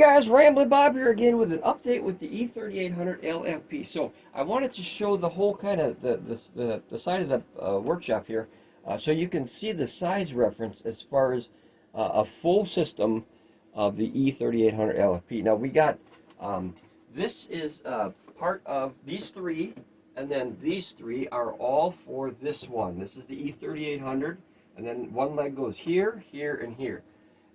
guys, Ramblin Bob here again with an update with the E3800LFP. So I wanted to show the whole kind of the side of the workshop here, so you can see the size reference as far as a full system of the E3800LFP. Now we got this is part of these three, and then these three are all for this one. This is the E3800, and then one leg goes here, here, and here.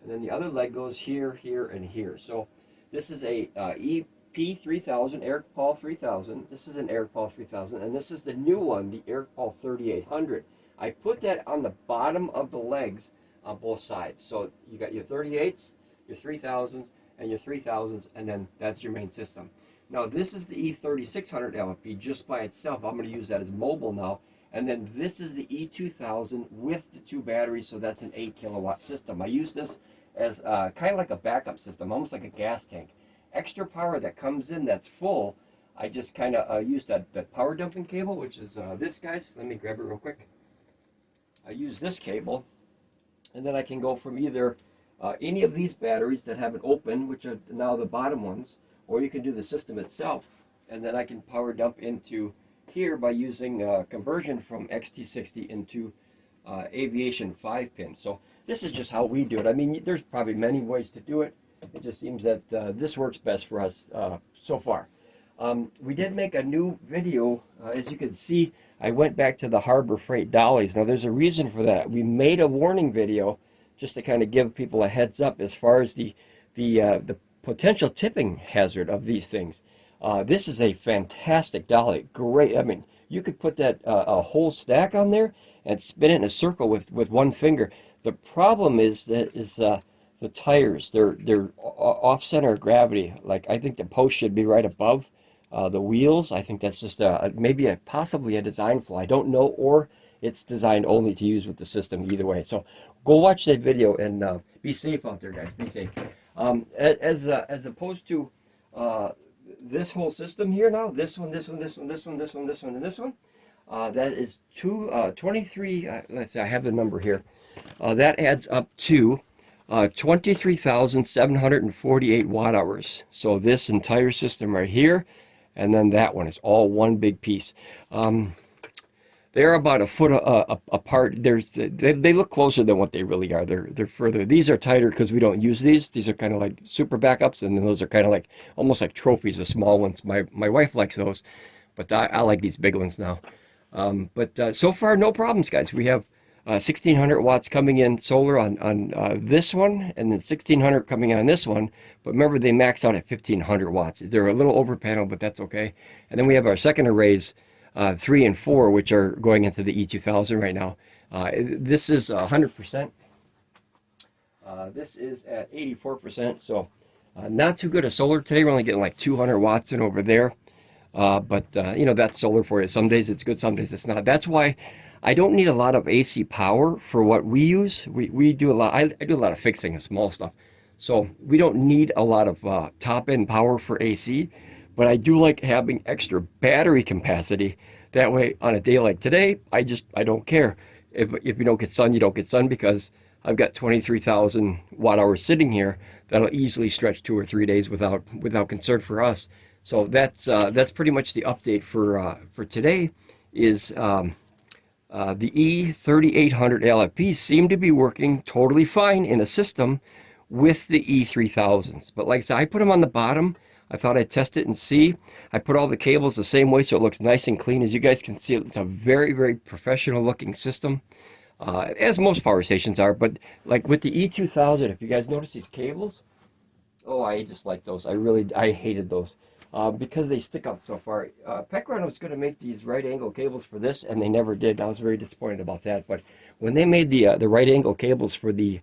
And then the other leg goes here, here, and here. So this is a EP3000, Eric Paul 3000. This is an Eric Paul 3000, and this is the new one, the Eric Paul 3800. I put that on the bottom of the legs on both sides. So you got your 38s, your 3000s, and your 3000s, and then that's your main system. Now this is the E3600 LFP just by itself. I'm going to use that as mobile now. And then this is the E2000 with the two batteries, so that's an 8 kilowatt system. I use this as kind of like a backup system, almost like a gas tank. Extra power that comes in that's full, I just kind of use that power dumping cable, which is this, guys. Let me grab it real quick. I use this cable, and then I can go from either any of these batteries that have an open, which are now the bottom ones, or you can do the system itself, and then I can power dump into here by using conversion from XT60 into aviation 5-pin. So this is just how we do it. I mean, there's probably many ways to do it. It just seems that this works best for us so far. We did make a new video. As you can see, I went back to the Harbor Freight Dollies. Now there's a reason for that. We made a warning video just to kind of give people a heads up as far as the potential tipping hazard of these things. This is a fantastic dolly. Great. I mean, you could put that a whole stack on there and spin it in a circle with one finger. The problem is that the tires. They're off center of gravity. Like, I think the post should be right above the wheels. I think that's just maybe possibly a design flaw. I don't know, or it's designed only to use with the system. Either way, so go watch that video and be safe out there, guys. Be safe. As opposed to this whole system here now, this one, this one, this one, this one, this one, this one, and this one, that is 23, let's see, I have the number here, that adds up to 23,748 watt hours. So this entire system right here, and then that one is all one big piece. They're about a foot apart. They look closer than what they really are. They're further. These are tighter because we don't use these. These are kind of like super backups, and then those are kind of like almost like trophies, the small ones. My wife likes those, but I like these big ones now. But so far, no problems, guys. We have 1,600 watts coming in solar on this one, and then 1,600 coming on this one. But remember, they max out at 1,500 watts. They're a little over panel, but that's okay. And then we have our second arrays. 3 and 4, which are going into the E2000 right now. This is 100%. This is at 84%. So not too good a solar today. We're only getting like 200 watts in over there. But you know, that's solar for you. Some days it's good, some days it's not. That's why I don't need a lot of AC power for what we use. We do a lot. I do a lot of fixing and small stuff. So we don't need a lot of top end power for AC. But I do like having extra battery capacity. That way, on a day like today, I don't care. If you don't get sun, you don't get sun, because I've got 23,000 watt hours sitting here that'll easily stretch 2 or 3 days without concern for us. So that's pretty much the update for today. Is the E3800 LFP seem to be working totally fine in a system with the E3000s. But like I said, I put them on the bottom. I thought I'd test it and see. I put all the cables the same way so it looks nice and clean. As you guys can see, it's a very, very professional looking system, as most power stations are. But like with the E2000, if you guys notice these cables, oh, I just like those. I hated those because they stick out so far. PECRON was going to make these right angle cables for this, and they never did. I was very disappointed about that. But when they made the right angle cables for the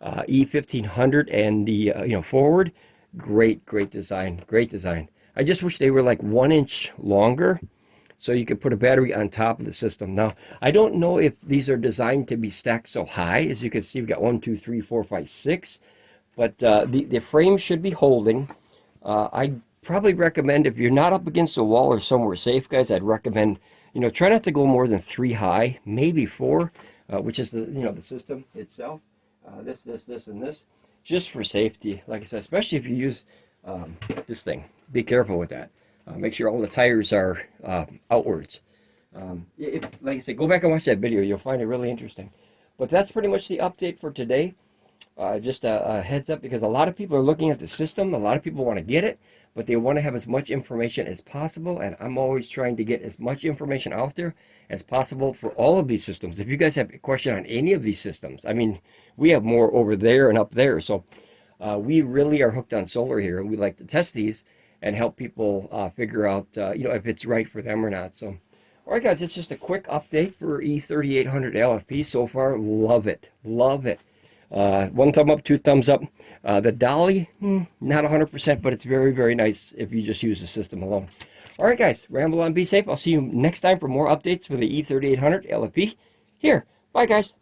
E1500 and the forward, great design, great design. I just wish they were like 1 inch longer so you could put a battery on top of the system. Now, I don't know if these are designed to be stacked so high. As you can see, we've got 1, 2, 3, 4, 5, 6, but the frame should be holding. I probably recommend, if you're not up against a wall or somewhere safe, guys, I'd recommend, try not to go more than 3 high, maybe 4, which is the system itself. This, and this. just for safety. Like I said, especially if you use this thing, be careful with that. Make sure all the tires are outwards. Like I said, go back and watch that video. You'll find it really interesting. But that's pretty much the update for today. Just a heads up, because a lot of people are looking at the system. A lot of people want to get it, but they want to have as much information as possible. And I'm always trying to get as much information out there as possible for all of these systems. If you guys have a question on any of these systems, I mean, we have more over there and up there. So we really are hooked on solar here, and we like to test these and help people figure out, you know, if it's right for them or not. So, all right, guys, it's just a quick update for E3800LFP. So far, love it, love it. 1 thumb up, 2 thumbs up. The Dolly, not 100%, but it's very, very nice if you just use the system alone. All right, guys, ramble on, be safe. I'll see you next time for more updates for the E3800LFP. Here, bye, guys.